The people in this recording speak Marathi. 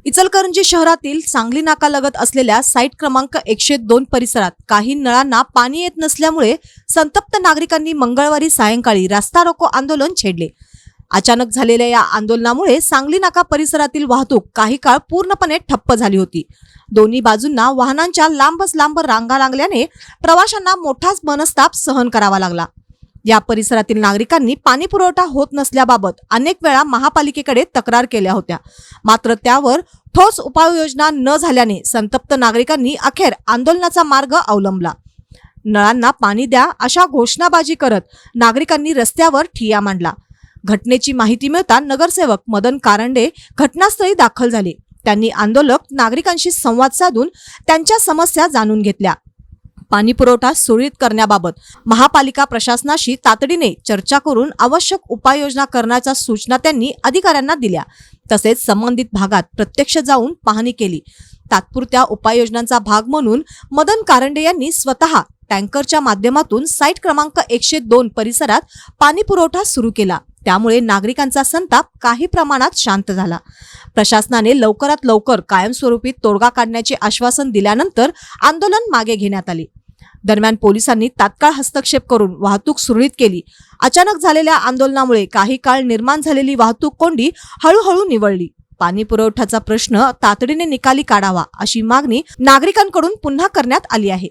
इचलकरंजी शहरातील सांगली नाकालगत असलेल्या साईट क्रमांक 102 परिसरात काही नळांना पाणी येत नसल्यामुळे संतप्त नागरिकांनी मंगळवारी सायंकाळी रास्ता रोको आंदोलन छेडले। अचानक झालेल्या या आंदोलनामुळे सांगली नाका परिसरातील वाहतूक काही काळ पूर्णपणे ठप्प झाली होती। दोन्ही बाजूंना वाहनांच्या लांबच लांब रांगा लागल्याने प्रवाशांना मोठाच मनस्ताप सहन करावा लागला। या परिसरातील नागरिकांनी पाणी पुरवठा होत नसल्याबाबत अनेक वेळा महापालिकेकडे तक्रार केल्या होत्या, मात्र त्यावर ठोस उपाययोजना न झाल्याने संतप्त नागरिकांनी अखेर आंदोलनाचा मार्ग अवलंबला। नळांना पाणी द्या अशा घोषणाबाजी करत नागरिकांनी रस्त्यावर ठिय्या मांडला। घटनेची माहिती मिळता नगरसेवक मदन कारंडे घटनास्थळी दाखल झाले। त्यांनी आंदोलक नागरिकांशी संवाद साधून त्यांच्या समस्या जाणून घेतल्या। पाणी पुरवठा सुरळीत करण्याबाबत महापालिका प्रशासनाशी तातडीने चर्चा करून आवश्यक उपाययोजना करण्याच्या सूचना त्यांनी अधिकाऱ्यांना दिल्या। तसेच संबंधित भागात प्रत्यक्ष जाऊन पाहणी केली। तात्पुरत्या उपाययोजनांचा भाग म्हणून मदन कारंडे यांनी स्वतः टँकरच्या माध्यमातून साईट क्रमांक 102 परिसरात पाणी पुरवठा सुरू केला। त्यामुळे नागरिकांचा संताप काही प्रमाणात शांत झाला। प्रशासनाने लवकरात लवकर कायमस्वरूपी तोडगा काढण्याचे आश्वासन दिल्यानंतर आंदोलन मागे घेण्यात आले। दरम्यान पोलिसांनी तात्काळ हस्तक्षेप करून वाहतूक सुरळीत केली। अचानक झालेल्या आंदोलनामुळे काही काळ निर्माण झालेली वाहतूक कोंडी हळूहळू निवळली। पाणी पुरवठ्याचा प्रश्न तातडीने निकाली काढावा अशी मागणी नागरिकांकडून पुन्हा करण्यात आली आहे।